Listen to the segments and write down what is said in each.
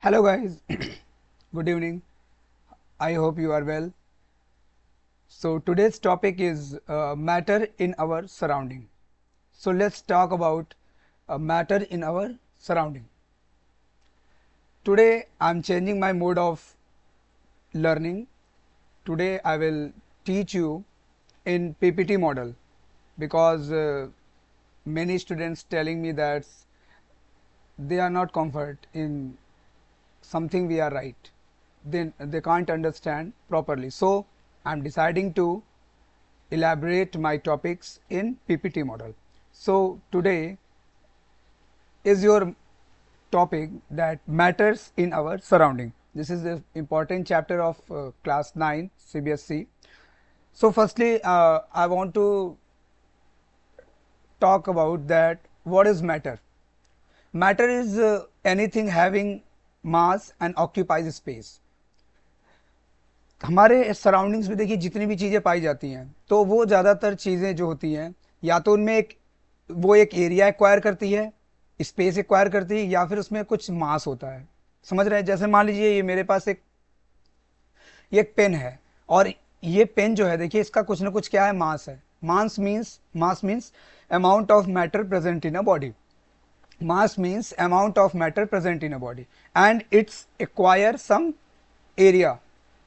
Hello guys, good evening. I hope you are well. So today's topic is matter in our surrounding. So let's talk about matter in our surrounding. Today I'm changing my mode of learning. Today I will teach you in PPT model because many students telling me that they are not comfort in something we are right, then they can't understand properly. So I'm deciding to elaborate my topics in PPT model. So today is your topic that matters in our surrounding. This is the important chapter of class 9 CBSE. So firstly I want to talk about that what is matter. Matter is anything having mass and occupies space. हमारे surroundings में देखिए जितनी भी चीज़ें पाई जाती हैं तो वो ज़्यादातर चीज़ें जो होती हैं या तो उनमें एक एरिया एक्वायर करती है, स्पेस एक्वायर करती है, या फिर उसमें कुछ मास होता है। समझ रहे हैं? जैसे मान लीजिए ये मेरे पास एक पेन है और ये पेन जो है देखिए इसका कुछ ना कुछ क्या है, मास है। Mass means amount of matter present in a body. mass means amount of matter present in a body and it's acquire some area.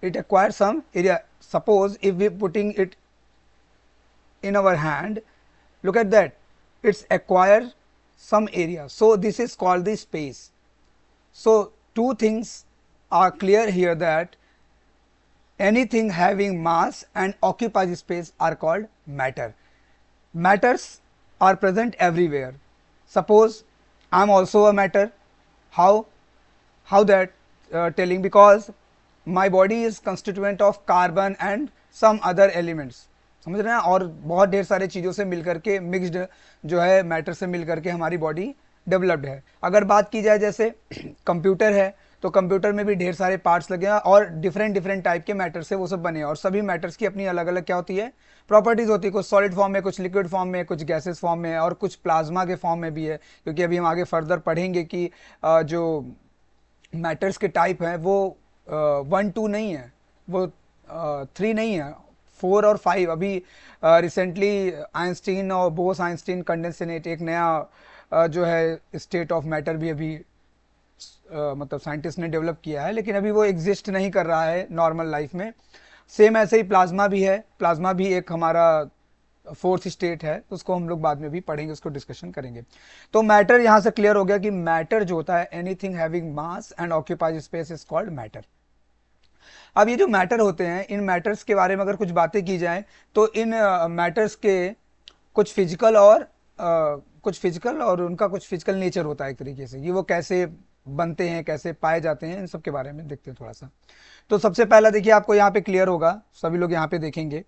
It acquires some area. Suppose if we putting it in our hand, look at that, it's acquire some area, so this is called the space. So two things are clear here, that anything having mass and occupies space are called matter. Matters are present everywhere. Suppose I am also a matter. How that telling? Because my body is constituent of carbon and some other elements. समझ रहे हैं? और बहुत ढेर सारे चीज़ों से मिलकर के मिक्स्ड जो है मैटर से मिलकर के हमारी बॉडी डेवलप्ड है। अगर बात की जाए जैसे कंप्यूटर है तो कंप्यूटर में भी ढेर सारे पार्ट्स लगे हैं और डिफरेंट टाइप के मैटर से वो सब बने हैं और सभी मैटर्स की अपनी अलग अलग क्या होती है, प्रॉपर्टीज होती है। कुछ सॉलिड फॉर्म में, कुछ लिक्विड फॉर्म में, कुछ गैसेस फॉर्म में और कुछ प्लाज्मा के फॉर्म में भी है, क्योंकि अभी हम आगे फर्दर पढ़ेंगे कि जो मैटर्स के टाइप हैं वो 1 2 नहीं है, वो 3 नहीं है, 4 और 5। अभी रिसेंटली आइंस्टीन और बोस आइंस्टीन कंडेंसेट एक नया जो है स्टेट ऑफ मैटर भी अभी मतलब साइंटिस्ट ने डेवलप किया है, लेकिन अभी वो एग्जिस्ट नहीं कर रहा है नॉर्मल लाइफ में। सेम ऐसे ही प्लाज्मा भी है। प्लाज्मा भी एक हमारा फोर्थ स्टेट है, उसको हम लोग बाद में भी पढ़ेंगे, उसको डिस्कशन करेंगे। तो मैटर यहां से क्लियर हो गया कि मैटर जो होता है anything having mass and occupies space is called matter. अब ये जो मैटर होते हैं, इन मैटर्स के बारे में अगर कुछ बातें की जाए तो इन मैटर्स के कुछ फिजिकल और उनका कुछ फिजिकल नेचर होता है एक तरीके से। ये वो कैसे बनते हैं, कैसे पाए जाते हैं, इन सब के बारे में देखते हैं थोड़ा सा। तो सबसे पहला देखिए आपको यहाँ पे क्लियर होगा, सभी लोग यहाँ पे देखेंगे।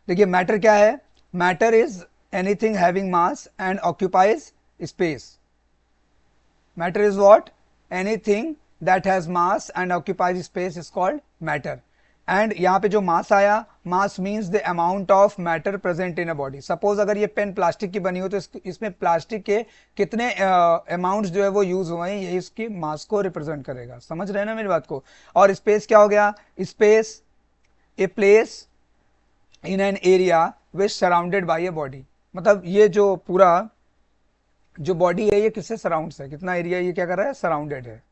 देखिए मैटर क्या है? Matter is anything having mass and occupies space. Matter is what? Anything that has mass and occupies space is called matter. And यहाँ पे जो मास आया, mass means the amount of matter present in a body. Suppose अगर ये pen plastic की बनी हो तो इसमें प्लास्टिक के कितने अमाउंट्स जो है वो यूज हुए हैं, यही इसकी मास को रिप्रेजेंट करेगा। समझ रहे हैं ना मेरी बात को? और स्पेस क्या हो गया? Space a place in an area which surrounded by a body. मतलब ये जो पूरा जो बॉडी है ये किससे सराउंड्स है, कितना एरिया ये क्या कर रहा है, सराउंडेड है।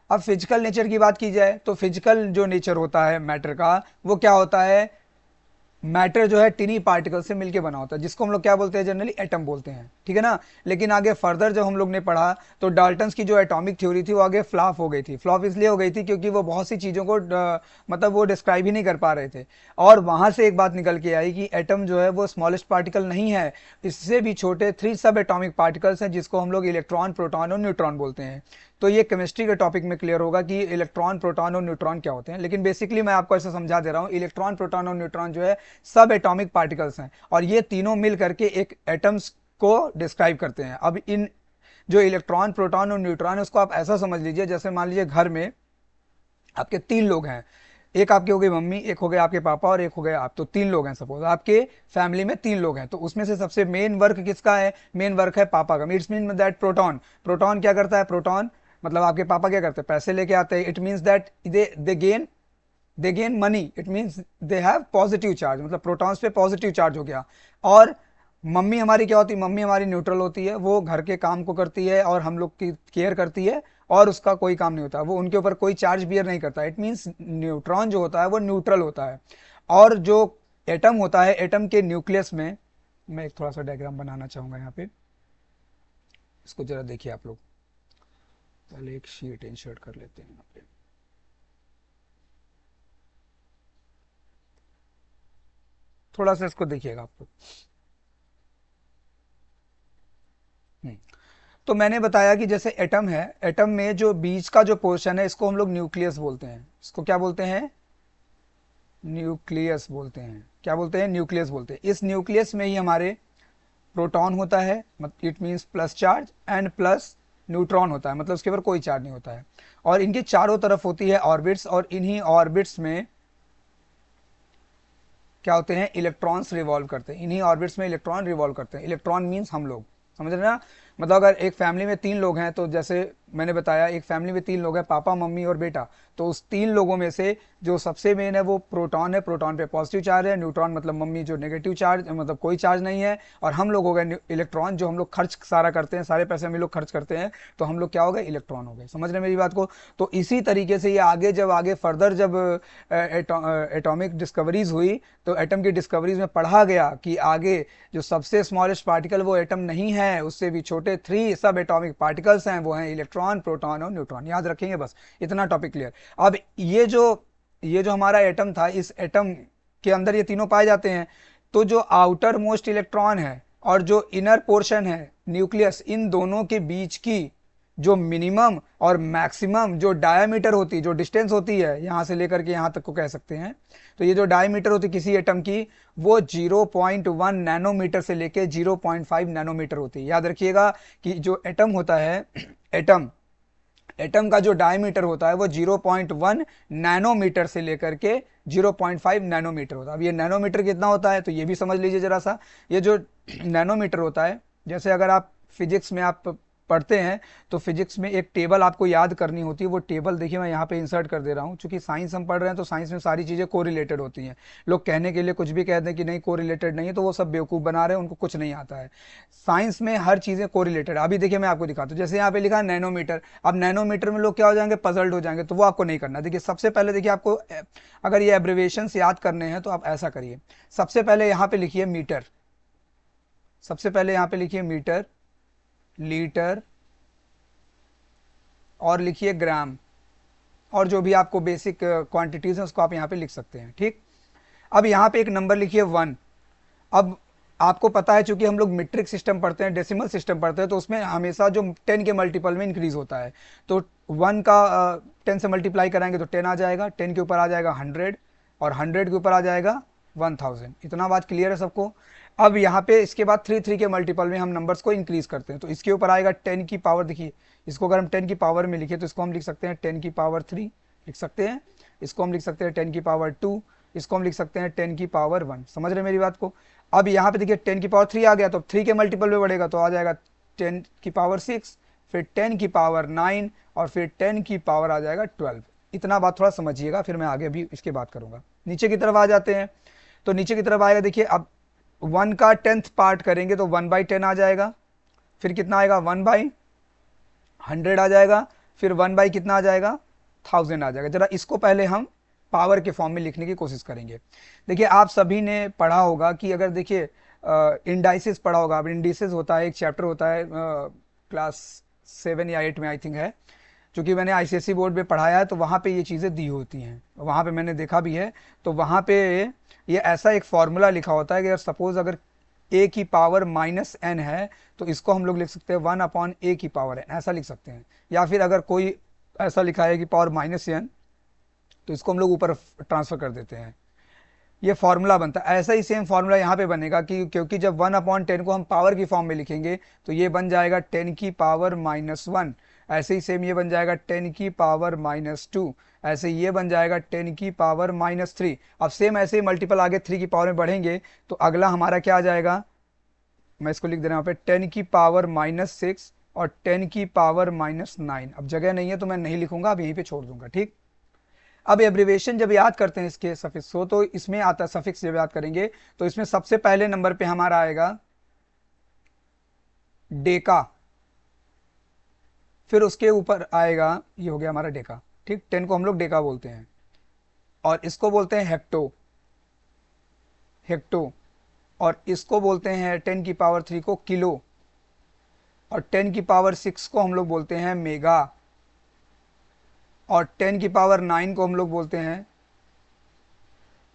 अब फिजिकल नेचर की बात की जाए तो फिजिकल जो नेचर होता है मैटर का वो क्या होता है? मैटर जो है टिनी पार्टिकल से मिलके बना होता है, जिसको हम लोग क्या बोलते हैं, जनरली एटम बोलते हैं, ठीक है ना। लेकिन आगे फर्दर जब हम लोग ने पढ़ा तो डाल्टन्स की जो एटॉमिक थ्योरी थी वो आगे फ्लॉप हो गई थी। फ्लॉप इसलिए हो गई थी क्योंकि वो बहुत सी चीज़ों को मतलब वो डिस्क्राइब ही नहीं कर पा रहे थे। और वहाँ से एक बात निकल के आई कि एटम जो है वो स्मॉलेस्ट पार्टिकल नहीं है, इससे भी छोटे 3 सब एटॉमिक पार्टिकल्स हैं, जिसको हम लोग इलेक्ट्रॉन, प्रोटॉन और न्यूट्रॉन बोलते हैं। तो ये केमिस्ट्री के टॉपिक में क्लियर होगा कि इलेक्ट्रॉन, प्रोटॉन और न्यूट्रॉन क्या होते हैं। लेकिन बेसिकली मैं आपको ऐसा समझा दे रहा हूँ, इलेक्ट्रॉन, प्रोटॉन और न्यूट्रॉन जो है सब एटॉमिक पार्टिकल्स हैं और ये तीनों मिल करके एक एटम्स को डिस्क्राइब करते हैं। अब इन जो इलेक्ट्रॉन, प्रोटॉन और न्यूट्रॉन है उसको आप ऐसा समझ लीजिए जैसे मान लीजिए घर में आपके 3 लोग हैं, एक आपके हो गई मम्मी, एक हो गए आपके पापा और एक हो गए आप। तो 3 लोग हैं, सपोज आपके फैमिली में 3 लोग हैं। तो उसमें से सबसे मेन वर्क किसका है? मेन वर्क है पापा का। इट्स मीन दैट प्रोटॉन क्या करता है? प्रोटॉन मतलब आपके पापा क्या करते हैं, पैसे लेके आते हैं, it means that they gain money, it means they have positive charge, मतलब प्रोटॉन्स पे पॉजिटिव चार्ज हो गया। और मम्मी हमारी क्या होती है, मम्मी हमारी न्यूट्रल होती है, वो घर के काम को करती है और हम लोग की केयर करती है, और उसका कोई काम नहीं होता, वो उनके ऊपर कोई चार्ज बियर नहीं करता। इट मीन्स न्यूट्रॉन जो होता है वो न्यूट्रल होता है। और जो एटम होता है, एटम के न्यूक्लियस में, मैं एक थोड़ा सा डायग्राम बनाना चाहूंगा यहाँ पे, इसको जरा देखिए आप लोग। पहले एक शीट इंसर्ट कर लेते हैं यहाँ पे। थोड़ा सा इसको देखिएगा आप लोग। तो मैंने बताया कि जैसे एटम है, एटम में जो बीच का जो पोर्शन है, इसको हम लोग न्यूक्लियस बोलते हैं। इसको क्या बोलते हैं, न्यूक्लियस बोलते हैं। क्या बोलते हैं, न्यूक्लियस बोलते हैं। इस न्यूक्लियस में ही हमारे प्रोटॉन होता है, it means plus charge, and plus neutron होता है, मतलब उसके ऊपर कोई चार्ज नहीं होता है। और इनके चारों तरफ होती है ऑर्बिट्स, और इन्हीं ऑर्बिट्स में क्या होते हैं, इलेक्ट्रॉन्स रिवॉल्व करते हैं। इन्हीं ऑर्बिट्स में इलेक्ट्रॉन रिवॉल्व करते हैं। इलेक्ट्रॉन मीन्स हम लोग, समझ रहे ना। मतलब अगर एक फैमिली में 3 लोग हैं, तो जैसे मैंने बताया एक फैमिली में 3 लोग हैं, पापा मम्मी और बेटा, तो उस 3 लोगों में से जो सबसे मेन है वो प्रोटॉन है, प्रोटॉन पे पॉजिटिव चार्ज है, न्यूट्रॉन मतलब मम्मी जो नेगेटिव चार्ज, मतलब कोई चार्ज नहीं है, और हम लोग हो गए इलेक्ट्रॉन, जो हम लोग खर्च सारा करते हैं, सारे पैसे हम लोग खर्च करते हैं, तो हम लोग क्या हो गए, इलेक्ट्रॉन हो गए। समझ रहे मेरी बात को। तो इसी तरीके से ये आगे जब आगे फर्दर जब एटॉमिक डिस्कवरीज हुई, तो एटम की डिस्कवरीज में पढ़ा गया कि आगे जो सबसे स्मॉलेस्ट पार्टिकल वो एटम नहीं है, उससे भी छोटे 3 सब एटॉमिक पार्टिकल्स हैं, वो हैं इलेक्ट्रॉन, प्रोटॉन और न्यूट्रॉन। याद रखेंगे बस, इतना टॉपिक क्लियर। अब ये जो हमारा एटम था, इस एटम के अंदर ये तीनों पाए जाते हैं। तो जो आउटर मोस्ट इलेक्ट्रॉन है और जो इनर पोर्शन है न्यूक्लियस, इन दोनों के बीच की जो मिनिमम और मैक्सिमम जो डायमीटर होती है, जो डिस्टेंस होती है यहां से लेकर के यहां तक को कह सकते हैं, तो ये जो डायमीटर होती है किसी एटम की, वो 0.1 नैनोमीटर से लेके 0.5 नैनोमीटर होती है। याद रखिएगा कि जो एटम होता है, एटम एटम का जो डायमीटर होता है वो 0.1 नैनोमीटर से लेकर के 0.5 नैनोमीटर होता है। अब ये नैनोमीटर कितना होता है, तो ये भी समझ लीजिए जरा सा। ये जो नैनोमीटर होता है, जैसे अगर आप फिजिक्स में आप पढ़ते हैं, तो फिजिक्स में एक टेबल आपको याद करनी होती है। वो टेबल देखिए मैं यहाँ पे इंसर्ट कर दे रहा हूँ, क्योंकि साइंस हम पढ़ रहे हैं, तो साइंस में सारी चीज़ें कोरिलेटेड होती हैं। लोग कहने के लिए कुछ भी कहते हैं कि नहीं कोरिलेटेड नहीं है, तो वो सब बेवकूफ़ बना रहे हैं, उनको कुछ नहीं आता है। साइंस में हर चीज़ें कोरिलेटेड। अभी देखिए मैं आपको दिखाता हूँ, जैसे यहाँ पे लिखा है नैनोमीटर। अब नैनोमीटर में लोग क्या हो जाएंगे, पजल्ड हो जाएंगे, तो वो आपको नहीं करना। देखिए सबसे पहले देखिए आपको अगर ये एब्रिविएशन याद करने हैं, तो आप ऐसा करिए। सबसे पहले यहाँ पे लिखिए मीटर, सबसे पहले यहाँ पे लिखिए मीटर, लीटर, और लिखिए ग्राम, और जो भी आपको बेसिक क्वांटिटीज हैं उसको आप यहाँ पे लिख सकते हैं। ठीक, अब यहाँ पे एक नंबर लिखिए 1। अब आपको पता है, चूंकि हम लोग मीट्रिक सिस्टम पढ़ते हैं, डेसिमल सिस्टम पढ़ते हैं, तो उसमें हमेशा जो 10 के मल्टीपल में इंक्रीज होता है। तो 1 का 10 से मल्टीप्लाई कराएंगे तो 10 आ जाएगा, 10 के ऊपर आ जाएगा 100, और 100 के ऊपर आ जाएगा 1000। इतना बात क्लियर है सबको। अब यहाँ पे इसके बाद 3 के मल्टीपल में हम नंबर्स को इंक्रीज करते हैं, तो इसके ऊपर आएगा 10 की पावर। देखिए इसको अगर हम 10 की पावर में लिखे, तो इसको हम लिख सकते हैं 10 की पावर 3 लिख सकते हैं, इसको हम लिख सकते हैं 10 की पावर 2, इसको हम लिख सकते हैं 10 की पावर 1। समझ रहे मेरी बात को। अब यहाँ पे देखिए 10 की पावर 3 आ गया, तो 3 के मल्टीपल में बढ़ेगा तो आ जाएगा 10 की पावर 6, फिर 10 की पावर 9, और फिर 10 की पावर आ जाएगा 12। इतना बात थोड़ा समझिएगा, फिर मैं आगे भी इसके बात करूंगा। नीचे की तरफ आ जाते हैं, तो नीचे की तरफ आएगा, देखिए अब 1 का 10th पार्ट करेंगे तो 1/10 आ जाएगा, फिर कितना आएगा 1/100 आ जाएगा, फिर 1 कितना आ जाएगा 1000 आ जाएगा। जरा इसको पहले हम पावर के फॉर्म में लिखने की कोशिश करेंगे। देखिए आप सभी ने पढ़ा होगा कि अगर देखिए इंडाइसिस पढ़ा होगा। अब इंडिसेस होता है, एक चैप्टर होता है क्लास 7 या 8 में आई थिंक है, चूंकि मैंने आईसीएसई बोर्ड में पढ़ाया है, तो वहाँ पे ये चीज़ें दी होती हैं, वहाँ पे मैंने देखा भी है। तो वहाँ पे ये ऐसा एक फॉर्मूला लिखा होता है कि अगर सपोज अगर a की पावर -n है, तो इसको हम लोग लिख सकते हैं 1/a की पावर n, ऐसा लिख सकते हैं। या फिर अगर कोई ऐसा लिखा है कि पावर -n, तो इसको हम लोग ऊपर ट्रांसफर कर देते हैं, ये फॉर्मूला बनता है। ऐसा ही सेम फॉर्मूला यहाँ पे बनेगा कि क्योंकि जब 1/10 को हम पावर की फॉर्म में लिखेंगे, तो ये बन जाएगा 10 की पावर -1। ऐसे ही सेम ये बन जाएगा 10 की पावर -2, ऐसे ये बन जाएगा 10 की पावर -3। अब सेम ऐसे ही मल्टीपल आगे 3 की पावर में बढ़ेंगे, तो अगला हमारा क्या आ जाएगा, मैं इसको लिख दे रहा हूँ यहाँ पे 10 की पावर -6, और 10 की पावर -9। अब जगह नहीं है तो मैं नहीं लिखूंगा, अब यहीं पे छोड़ दूंगा। ठीक, अब एब्रिवेशन जब याद करते हैं इसके सफिक्स को, तो इसमें आता है सफिक्स जब याद करेंगे तो इसमें सबसे पहले नंबर पे हमारा आएगा डेका, फिर उसके ऊपर आएगा, ये हो गया हमारा डेका। ठीक, 10 को हम लोग डेका बोलते हैं, और इसको बोलते हैं हेक्टो, हेक्टो, और इसको बोलते हैं 10 की पावर 3 को किलो, और 10 की पावर 6 को हम लोग बोलते हैं मेगा, और 10 की पावर 9 को हम लोग बोलते हैं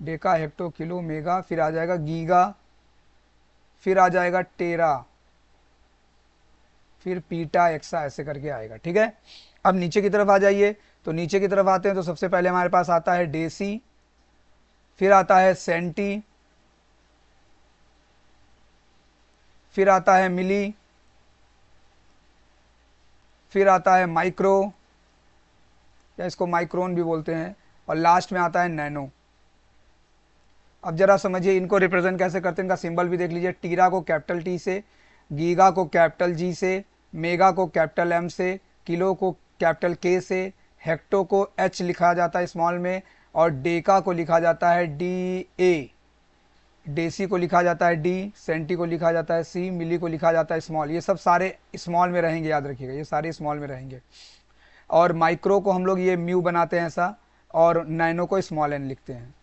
डेका, हेक्टो, किलो, मेगा, फिर आ जाएगा गीगा, फिर आ जाएगा टेरा, फिर पीटा, एक्सा, ऐसे करके आएगा। ठीक है, अब नीचे की तरफ आ जाइए, तो नीचे की तरफ आते हैं तो सबसे पहले हमारे पास आता है डेसी, फिर आता है सेंटी, फिर आता है मिली, फिर आता है माइक्रो, या इसको माइक्रोन भी बोलते हैं, और लास्ट में आता है नैनो। अब जरा समझिए इनको रिप्रेजेंट कैसे करते हैं, इनका सिंबल भी देख लीजिए। टीरा को कैपिटल टी से, गीगा को कैपिटल जी से, मेगा को कैपिटल एम से, किलो को कैपिटल के से, हेक्टो को एच लिखा जाता है स्मॉल में, और डेका को लिखा जाता है डी ए, डेसी को लिखा जाता है डी, सेंटी को लिखा जाता है सी, मिली को लिखा जाता है स्मॉल। ये सब सारे स्मॉल में रहेंगे, याद रखिएगा, ये सारे स्मॉल में रहेंगे। और माइक्रो को हम लोग ये म्यू बनाते हैं ऐसा, और नैनो को स्मॉल एन लिखते हैं।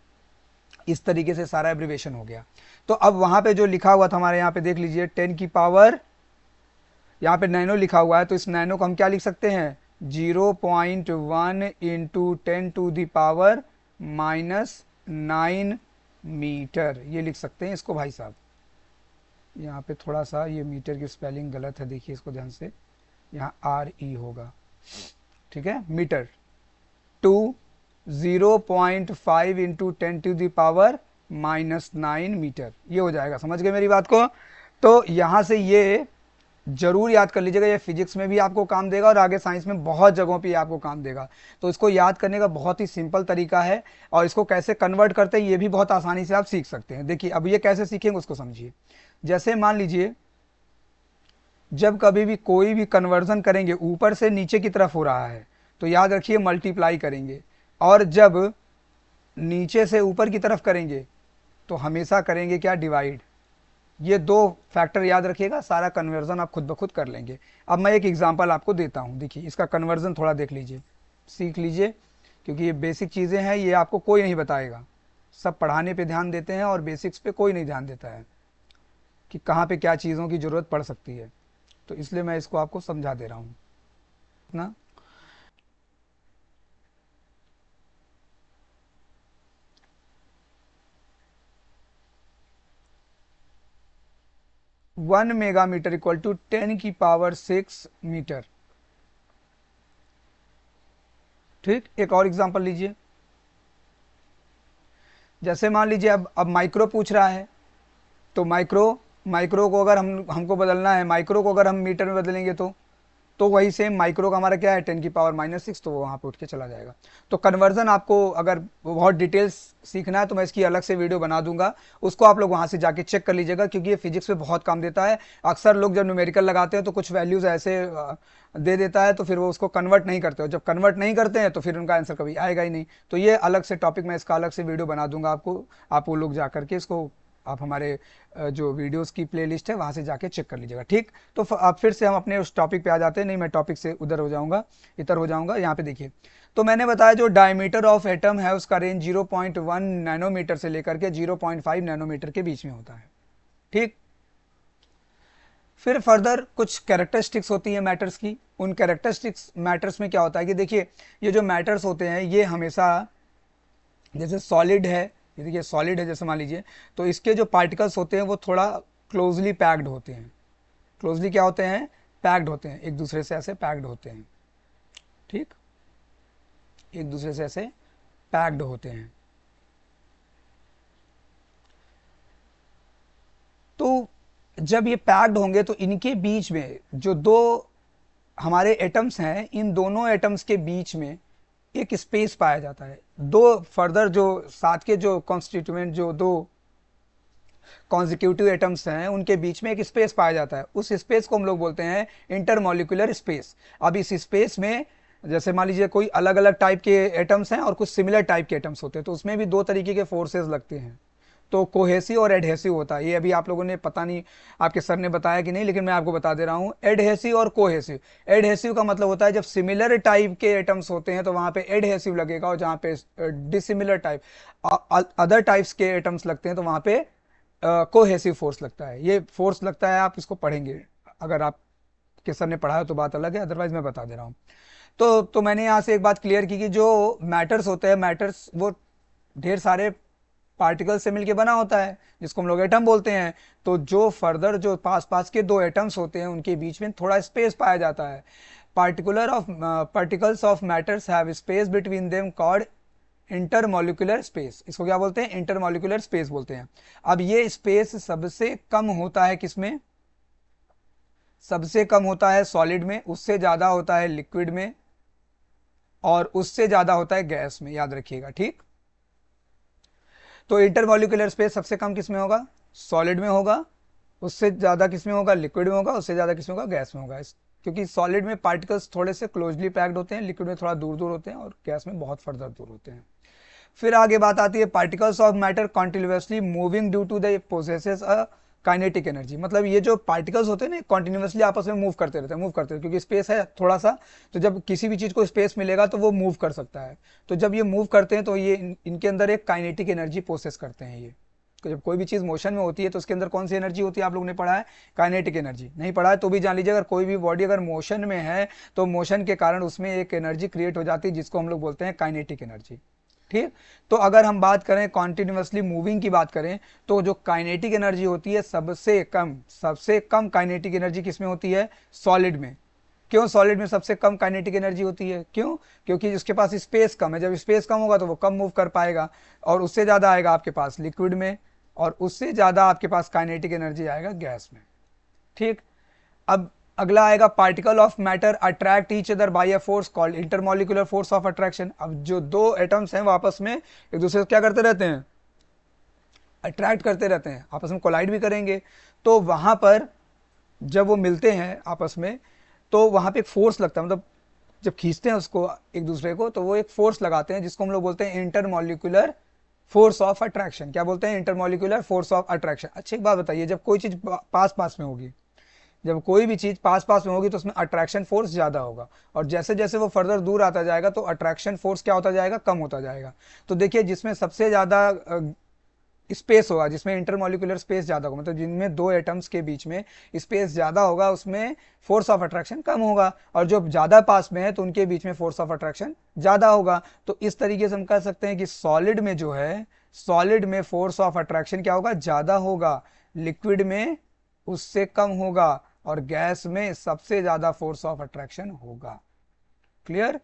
इस तरीके से सारा एब्रिवेशन हो गया। तो अब वहां पे जो लिखा हुआ था हमारे यहाँ पे देख लीजिए, 10 की पावर, यहाँ पे नैनो लिखा हुआ है, तो इस नैनो को हम क्या लिख सकते हैं, 0.1 into 10 to the power -9 metre, ये लिख सकते हैं इसको भाई साहब। यहाँ पे थोड़ा सा ये मीटर की स्पेलिंग गलत है, देखिए इसको ध्यान से, यहाँ RE होगा। ठीक है, metre to 0.5 into 10 to the power -9 metre, ये हो जाएगा। समझ गए मेरी बात को? तो यहाँ से ये जरूर याद कर लीजिएगा, ये फिजिक्स में भी आपको काम देगा और आगे साइंस में बहुत जगहों पे आपको काम देगा। तो इसको याद करने का बहुत ही सिंपल तरीका है, और इसको कैसे कन्वर्ट करते हैं ये भी बहुत आसानी से आप सीख सकते हैं। देखिए अब ये कैसे सीखेंगे उसको समझिए। जैसे मान लीजिए जब कभी भी कोई भी कन्वर्जन करेंगे ऊपर से नीचे की तरफ हो रहा है, तो याद रखिए मल्टीप्लाई करेंगे, और जब नीचे से ऊपर की तरफ करेंगे तो हमेशा करेंगे क्या, डिवाइड। ये दो फैक्टर याद रखिएगा, सारा कन्वर्जन आप खुद ब खुद कर लेंगे। अब मैं एक एग्जांपल आपको देता हूं, देखिए इसका कन्वर्जन थोड़ा देख लीजिए, सीख लीजिए, क्योंकि ये बेसिक चीज़ें हैं, ये आपको कोई नहीं बताएगा। सब पढ़ाने पे ध्यान देते हैं और बेसिक्स पे कोई नहीं ध्यान देता है कि कहाँ पे क्या चीज़ों की ज़रूरत पड़ सकती है। तो इसलिए मैं इसको आपको समझा दे रहा हूँ ना। 1 मेगामीटर इक्वल टू 10 की पावर 6 मीटर। ठीक, एक और एग्जांपल लीजिए। जैसे मान लीजिए अब माइक्रो पूछ रहा है, तो माइक्रो को अगर हमको बदलना है, माइक्रो को अगर हम मीटर में बदलेंगे तो वही सेम माइक्रो का हमारा क्या है, 10 की पावर -6, तो वो वहाँ पे उठ के चला जाएगा। तो कन्वर्जन आपको अगर बहुत डिटेल्स सीखना है तो मैं इसकी अलग से वीडियो बना दूंगा, उसको आप लोग वहाँ से जाके चेक कर लीजिएगा, क्योंकि ये फिजिक्स में बहुत काम देता है। अक्सर लोग जब न्यूमेरिकल लगाते हैं तो कुछ वैल्यूज़ ऐसे दे देता है, तो फिर वो उसको कन्वर्ट नहीं करते हो, जब कन्वर्ट नहीं करते हैं तो फिर उनका आंसर कभी आएगा ही नहीं। तो ये अलग से टॉपिक, मैं इसका अलग से वीडियो बना दूंगा आपको, आप वो लोग जा करके इसको आप हमारे जो वीडियोस की प्लेलिस्ट है वहाँ से जाके चेक कर लीजिएगा। ठीक, तो अब फिर से हम अपने उस टॉपिक पे आ जाते हैं। नहीं, मैं टॉपिक से उधर हो जाऊंगा, इधर हो जाऊंगा। यहाँ पे देखिए, तो मैंने बताया जो डायमीटर ऑफ एटम है उसका रेंज 0.1 नैनोमीटर से लेकर के 0.5 नैनोमीटर के बीच में होता है। ठीक, फिर फर्दर कुछ कैरेक्टरिस्टिक्स होती है मैटर्स की। उन कैरेक्टरिस्टिक्स मैटर्स में क्या होता है कि देखिए, ये जो मैटर्स होते हैं ये हमेशा, जैसे सॉलिड है, ये देखिए सॉलिड है जैसे मान लीजिए, तो इसके जो पार्टिकल्स होते हैं वो थोड़ा क्लोजली पैक्ड होते हैं। क्लोजली क्या होते हैं, पैक्ड होते हैं, एक दूसरे से ऐसे पैक्ड होते हैं। ठीक, एक दूसरे से ऐसे पैक्ड होते हैं। तो जब ये पैक्ड होंगे तो इनके बीच में जो दो हमारे एटम्स हैं, इन दोनों एटम्स के बीच में एक स्पेस पाया जाता है। दो फर्दर जो साथ के जो कॉन्स्टिट्यूएंट, जो दो कॉन्जिक्यूटिव एटम्स हैं उनके बीच में एक स्पेस पाया जाता है, उस स्पेस को हम लोग बोलते हैं इंटरमॉलिक्यूलर स्पेस। अब इस स्पेस में जैसे मान लीजिए कोई अलग अलग टाइप के एटम्स हैं और कुछ सिमिलर टाइप के एटम्स होते हैं, तो उसमें भी दो तरीके के फोर्सेस लगते हैं, तो कोहेसिव और एडहेसिव होता है। ये अभी आप लोगों ने पता नहीं आपके सर ने बताया कि नहीं, लेकिन मैं आपको बता दे रहा हूँ, एडहेसिव और कोहेसिव। एडहेसिव का मतलब होता है जब सिमिलर टाइप के एटम्स होते हैं तो वहां पे एडहेसिव लगेगा, और जहां पे डिसिमिलर टाइप अदर टाइप्स के एटम्स लगते हैं तो वहां पे कोहेसिव फोर्स लगता है। ये फोर्स लगता है, आप इसको पढ़ेंगे, अगर आप के सर ने पढ़ाया तो बात अलग है, अदरवाइज मैं बता दे रहा हूँ। तो मैंने यहाँ से एक बात क्लियर की कि जो मैटर्स होते हैं, मैटर्स वो ढेर सारे पार्टिकल से मिलके बना होता है, जिसको हम लोग एटम बोलते हैं। तो जो फर्दर जो पास पास के दो एटम्स होते हैं उनके बीच में थोड़ा स्पेस पाया जाता है। Particles of matters have space between them called intermolecular space. इसको क्या बोलते हैं? इंटरमॉलिक्यूलर स्पेस बोलते हैं। अब ये स्पेस सबसे कम होता है किसमें? सबसे कम होता है सॉलिड में, उससे ज्यादा होता है लिक्विड में, और उससे ज्यादा होता है गैस में, याद रखिएगा, ठीक। तो इंटरमॉलिक्यूलर स्पेस सबसे कम किसमें होगा? सॉलिड में होगा, उससे ज्यादा किसमें होगा? लिक्विड में होगा, उससे ज्यादा किसमें होगा? गैस में होगा। क्योंकि सॉलिड में पार्टिकल्स थोड़े से क्लोजली पैक्ड होते हैं, लिक्विड में थोड़ा दूर दूर होते हैं, और गैस में बहुत फर्दर दूर होते हैं। फिर आगे बात आती है particles of matter continuously moving due to the possesses a kinetic energy. मतलब ये जो पार्टिकल्स होते हैं ना, कॉन्टिन्यूसली आपस में मूव करते रहते हैं, मूव करते हैं, क्योंकि स्पेस है थोड़ा सा, तो जब किसी भी चीज को स्पेस मिलेगा तो वो मूव कर सकता है। तो जब ये मूव करते हैं तो ये इनके अंदर एक काइनेटिक एनर्जी प्रोसेस करते हैं। ये तो जब कोई भी चीज मोशन में होती है तो उसके अंदर कौन सी एनर्जी होती है? आप लोगों ने पढ़ा है, काइनेटिक एनर्जी। नहीं पढ़ा है तो भी जान लीजिए, अगर कोई भी बॉडी अगर मोशन में है तो मोशन के कारण उसमें एक एनर्जी क्रिएट हो जाती है, जिसको हम लोग बोलते हैं काइनेटिक एनर्जी, ठीक। तो अगर हम बात करें कॉन्टिन्यूसली मूविंग की बात करें, तो जो काइनेटिक एनर्जी होती है सबसे कम काइनेटिक एनर्जी किसमें होती है? सॉलिड में। क्यों सॉलिड में सबसे कम काइनेटिक एनर्जी होती है? क्यों? क्योंकि उसके पास स्पेस कम है, जब स्पेस कम होगा तो वो कम मूव कर पाएगा, और उससे ज्यादा आएगा आपके पास लिक्विड में, और उससे ज्यादा आपके पास काइनेटिक एनर्जी आएगा गैस में, ठीक। अब अगला आएगा particle of matter attract each other by a force called intermolecular force of attraction. अब जो दो एटम्स हैं वो आपस में एक दूसरे से क्या करते रहते हैं? अट्रैक्ट करते रहते हैं, आपस में कोलाइड भी करेंगे। तो वहां पर जब वो मिलते हैं आपस में तो वहां पे एक फोर्स लगता है, मतलब जब खींचते हैं उसको एक दूसरे को तो वो एक फोर्स लगाते हैं, जिसको हम लोग बोलते हैं इंटरमॉलिक्यूलर फोर्स ऑफ अट्रैक्शन। क्या बोलते हैं? Intermolecular force of attraction. अच्छा एक बात बताइए, जब कोई चीज पास पास में होगी, जब कोई भी चीज पास पास में होगी तो उसमें अट्रैक्शन फोर्स ज्यादा होगा, और जैसे जैसे वो फर्दर दूर आता जाएगा तो अट्रैक्शन फोर्स क्या होता जाएगा? कम होता जाएगा। तो देखिए, जिसमें सबसे ज्यादा स्पेस होगा, जिसमें इंटरमॉलिक्यूलर स्पेस ज्यादा होगा, मतलब जिनमें दो एटम्स के बीच में स्पेस ज्यादा होगा, उसमें फोर्स ऑफ अट्रैक्शन कम होगा, और जो ज्यादा पास में है तो उनके बीच में फोर्स ऑफ अट्रैक्शन ज्यादा होगा। तो इस तरीके से हम कह सकते हैं कि सॉलिड में जो है, सॉलिड में फोर्स ऑफ अट्रैक्शन क्या होगा? ज्यादा होगा, लिक्विड में उससे कम होगा, और गैस में सबसे ज्यादा फोर्स ऑफ अट्रैक्शन होगा। Clear?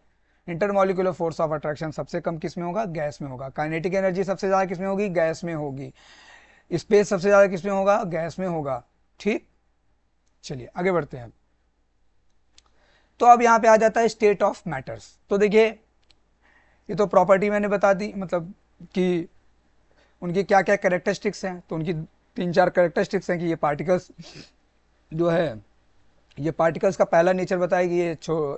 Intermolecular force of attraction सबसे कम किस में होगा? गैस में होगा। काइनेटिक एनर्जी सबसे ज्यादा किस में होगी? गैस में होगी। स्पेस सबसे ज्यादा किस में होगा? गैस में होगा, ठीक। चलिए आगे बढ़ते हैं। तो अब यहां पे आ जाता है स्टेट ऑफ मैटर्स। तो देखिए, ये तो प्रॉपर्टी मैंने बता दी, मतलब कि उनकी क्या क्या कैरेक्टरिस्टिक्स हैं। तो उनकी 3-4 कैरेक्टरिस्टिक्स हैं कि ये पार्टिकल्स जो है, ये पार्टिकल्स का पहला नेचर बताया कि ये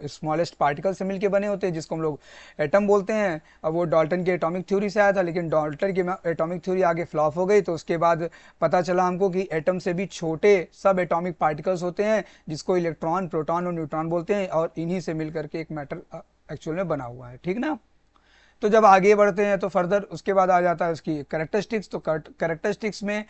स्मॉलेस्ट पार्टिकल से मिलके बने होते हैं, जिसको हम लोग एटम बोलते हैं। अब वो डाल्टन की एटॉमिक थ्योरी से आया था, लेकिन डाल्टन की एटॉमिक थ्योरी आगे फ्लॉप हो गई, तो उसके बाद पता चला हमको कि एटम से भी छोटे सब एटॉमिक पार्टिकल्स होते हैं, जिसको इलेक्ट्रॉन, प्रोटॉन और न्यूट्रॉन बोलते हैं, और इन्हीं से मिलकर के एक मैटर एक्चुअल में बना हुआ है, ठीक ना। तो जब आगे बढ़ते हैं तो फर्दर उसके बाद आ जाता है उसकी कैरेक्टरिस्टिक्स। तो कैरेक्टरिस्टिक्स में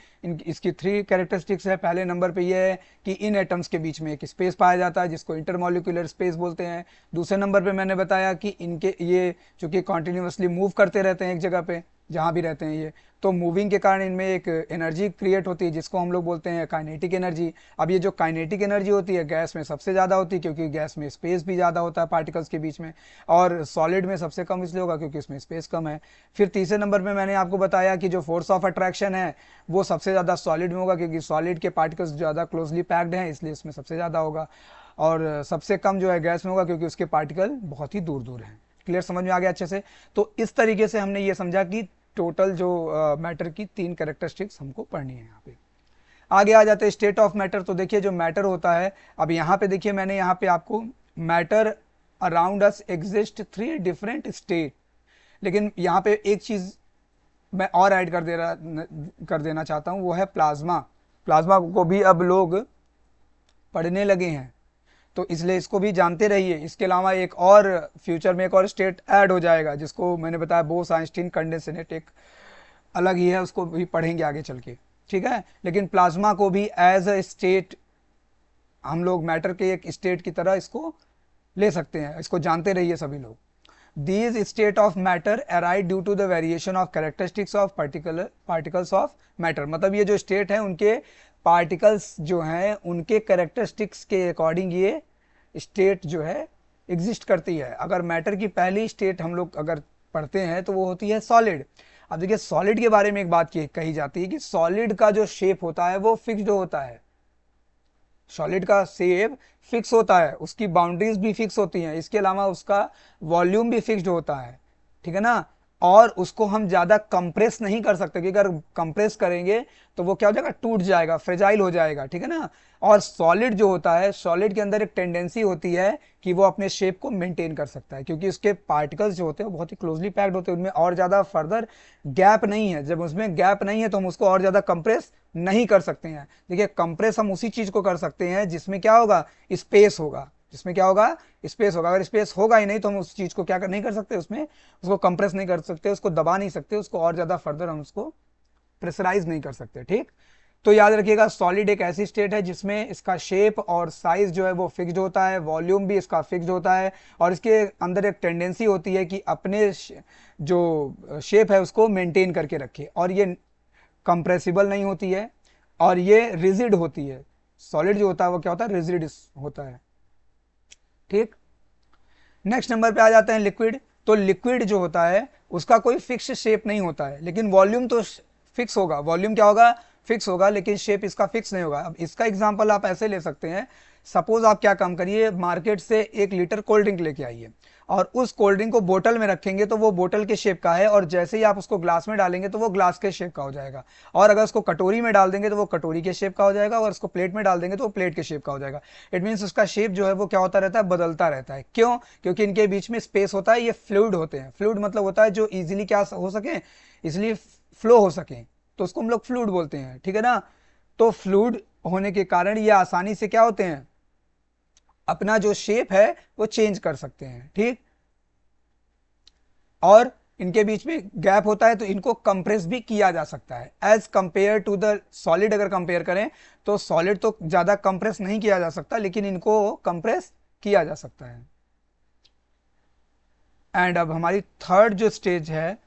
इसकी 3 कैरेक्टरिस्टिक्स है। पहले नंबर पे ये है कि इन एटम्स के बीच में एक स्पेस पाया जाता है, जिसको इंटरमॉलिक्यूलर स्पेस बोलते हैं। दूसरे नंबर पे मैंने बताया कि इनके ये चूंकि कॉन्टिन्यूसली मूव करते रहते हैं एक जगह पे, जहाँ भी रहते हैं ये, तो मूविंग के कारण इनमें एक एनर्जी क्रिएट होती है, जिसको हम लोग बोलते हैं काइनेटिक एनर्जी। अब ये जो काइनेटिक एनर्जी होती है गैस में सबसे ज़्यादा होती है, क्योंकि गैस में स्पेस भी ज़्यादा होता है पार्टिकल्स के बीच में, और सॉलिड में सबसे कम इसलिए होगा क्योंकि इसमें स्पेस कम है। फिर तीसरे नंबर पे मैंने आपको बताया कि जो फोर्स ऑफ अट्रैक्शन है वो सबसे ज़्यादा सॉलिड में होगा, क्योंकि सॉलिड के पार्टिकल्स ज़्यादा क्लोजली पैक्ड हैं, इसलिए इसमें सबसे ज़्यादा होगा। और सबसे कम जो है गैस में होगा, क्योंकि उसके पार्टिकल बहुत ही दूर दूर हैं। क्लियर? समझ में आ गया अच्छे से? तो इस तरीके से हमने ये समझा कि टोटल जो मैटर की 3 कैरेक्टरिस्टिक्स हमको पढ़नी है। यहाँ पे आगे आ जाते हैं स्टेट ऑफ मैटर। तो देखिए जो मैटर होता है, अब यहाँ पे देखिए मैंने यहाँ पे आपको matter around us exist 3 different state, लेकिन यहाँ पे एक चीज़ मैं और ऐड कर देना चाहता हूँ, वो है प्लाज्मा। प्लाज्मा को भी अब लोग पढ़ने लगे हैं, तो इसलिए इसको भी जानते रहिए। इसके अलावा एक और फ्यूचर में एक और स्टेट ऐड हो जाएगा, जिसको मैंने बताया बोस-आइंस्टीन कंडेंसेट, एक अलग ही है, उसको भी पढ़ेंगे आगे चल के, ठीक है। लेकिन प्लाज्मा को भी एज अ स्टेट हम लोग मैटर के एक स्टेट की तरह इसको ले सकते हैं, इसको जानते रहिए सभी लोग। These state of matter arise due to the variation of characteristics of particles of matter। मतलब ये जो स्टेट है उनके पार्टिकल्स जो हैं उनके कैरेक्टरिस्टिक्स के अकॉर्डिंग ये स्टेट जो है एग्जिस्ट करती है। अगर मैटर की पहली स्टेट हम लोग अगर पढ़ते हैं तो वो होती है सॉलिड। अब देखिए सॉलिड के बारे में एक बात कही जाती है कि सॉलिड का जो शेप होता है वो फिक्स्ड होता है। सॉलिड का शेप फिक्स होता है, उसकी बाउंड्रीज भी फिक्स होती हैं, इसके अलावा उसका वॉल्यूम भी फिक्स्ड होता है, ठीक है ना। और उसको हम ज़्यादा कंप्रेस नहीं कर सकते, क्योंकि अगर कंप्रेस करेंगे तो वो क्या हो जाएगा, टूट जाएगा, फ्रेजाइल हो जाएगा, ठीक है ना। और सॉलिड जो होता है, सॉलिड के अंदर एक टेंडेंसी होती है कि वो अपने शेप को मेंटेन कर सकता है, क्योंकि उसके पार्टिकल्स जो होते हैं वो बहुत ही क्लोजली पैक्ड होते हैं, उनमें और ज़्यादा फर्दर गैप नहीं है। जब उसमें गैप नहीं है तो हम उसको और ज़्यादा कंप्रेस नहीं कर सकते हैं। देखिए कंप्रेस हम उसी चीज़ को कर सकते हैं जिसमें क्या होगा, स्पेस होगा, जिसमें क्या होगा, स्पेस होगा। अगर स्पेस होगा ही नहीं तो हम उस चीज़ को क्या नहीं कर सकते, उसमें उसको कंप्रेस नहीं कर सकते, उसको दबा नहीं सकते, उसको और ज़्यादा फर्दर हम उसको प्रेशराइज नहीं कर सकते, ठीक। तो याद रखिएगा सॉलिड एक ऐसी स्टेट है जिसमें इसका शेप और साइज जो है वो फिक्स्ड होता है, वॉल्यूम भी इसका फिक्स्ड होता है, और इसके अंदर एक टेंडेंसी होती है कि अपने जो शेप है उसको मेंटेन करके रखे, और ये कंप्रेसिबल नहीं होती है, और ये रिजिड होती है। सॉलिड जो होता है वो क्या होता है, रिजिड होता है, ठीक। नेक्स्ट नंबर पे आ जाते हैं लिक्विड। तो लिक्विड जो होता है उसका कोई फिक्स शेप नहीं होता है, लेकिन वॉल्यूम तो फिक्स होगा। वॉल्यूम क्या होगा, फिक्स होगा, लेकिन शेप इसका फिक्स नहीं होगा। अब इसका एग्जांपल आप ऐसे ले सकते हैं, सपोज आप क्या काम करिए, मार्केट से 1 लीटर कोल्ड ड्रिंक लेके आइए, और उस कोल्ड ड्रिंक को बोतल में रखेंगे तो वो बोतल के शेप का है, और जैसे ही आप उसको ग्लास में डालेंगे तो वो ग्लास के शेप का हो जाएगा, और अगर उसको कटोरी में डाल देंगे तो वो कटोरी के शेप का हो जाएगा, और उसको प्लेट में डाल देंगे तो वो प्लेट के शेप का हो जाएगा। इट मीन्स उसका शेप जो है वो क्या होता रहता है, बदलता रहता है। क्यों, क्योंकि इनके बीच में स्पेस होता है, ये फ्लूइड होते हैं। फ्लूइड मतलब होता है जो इजीली क्या हो सके, इसलिए फ्लो हो सके, तो उसको हम लोग फ्लूइड बोलते हैं, ठीक है ना। तो फ्लूइड होने के कारण ये आसानी से क्या होते हैं, अपना जो शेप है वो चेंज कर सकते हैं, ठीक। और इनके बीच में गैप होता है तो इनको कंप्रेस भी किया जा सकता है as compare to the solid. अगर कंपेयर करें तो सॉलिड तो ज्यादा कंप्रेस नहीं किया जा सकता, लेकिन इनको कंप्रेस किया जा सकता है। एंड अब हमारी थर्ड जो स्टेज है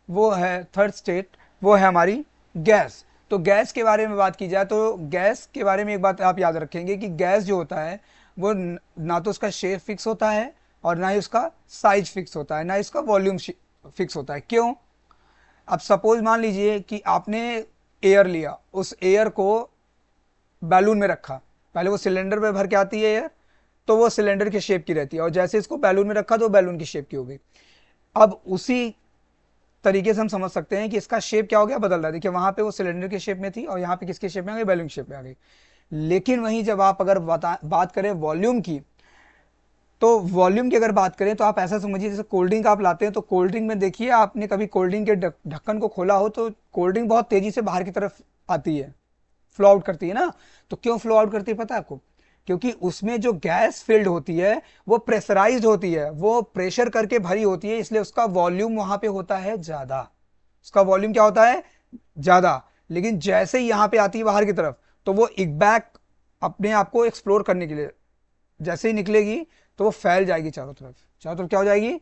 वो है, थर्ड स्टेट वो है हमारी गैस। तो गैस के बारे में बात की जाए तो गैस के बारे में एक बात आप याद रखेंगे कि गैस जो होता है वो ना तो उसका शेप फिक्स होता है, और ना ही उसका साइज फिक्स होता है, ना इसका वॉल्यूम फिक्स होता है। क्यों, अब सपोज मान लीजिए कि आपने एयर लिया, उस एयर को बैलून में रखा, पहले वो सिलेंडर में भर के आती है एयर, तो वो सिलेंडर के शेप की रहती है, और जैसे इसको बैलून में रखा तो बैलून की शेप की हो गई। अब उसी तरीके से हम समझ सकते हैं कि इसका शेप क्या हो गया, बदल रहा है। देखिए वहां पे वो सिलेंडर के शेप में थी, और यहाँ पे किसके शेप में आ गई, बैलून शेप में आ गई। लेकिन वहीं जब आप अगर बात करें वॉल्यूम की, तो वॉल्यूम की अगर बात करें तो आप ऐसा समझिए जैसे कोल्ड ड्रिंक आप लाते हैं, तो कोल्ड ड्रिंक में देखिए आपने कभी कोल्ड ड्रिंक के ढक्कन को खोला हो तो कोल्ड ड्रिंक बहुत तेजी से बाहर की तरफ आती है, फ्लो आउट करती है ना। तो क्यों फ्लो आउट करती है पता है आपको, क्योंकि उसमें जो गैस फिल्ड होती है वो प्रेशराइज्ड होती है, वो प्रेशर करके भरी होती है, इसलिए उसका वॉल्यूम वहां पे होता है ज्यादा। उसका वॉल्यूम क्या होता है, ज्यादा। लेकिन जैसे ही यहां पे आती है बाहर की तरफ, तो वो एक बैक अपने आप को एक्सप्लोर करने के लिए जैसे ही निकलेगी तो वो फैल जाएगी चारों तरफ। चारों तरफ क्या हो जाएगी,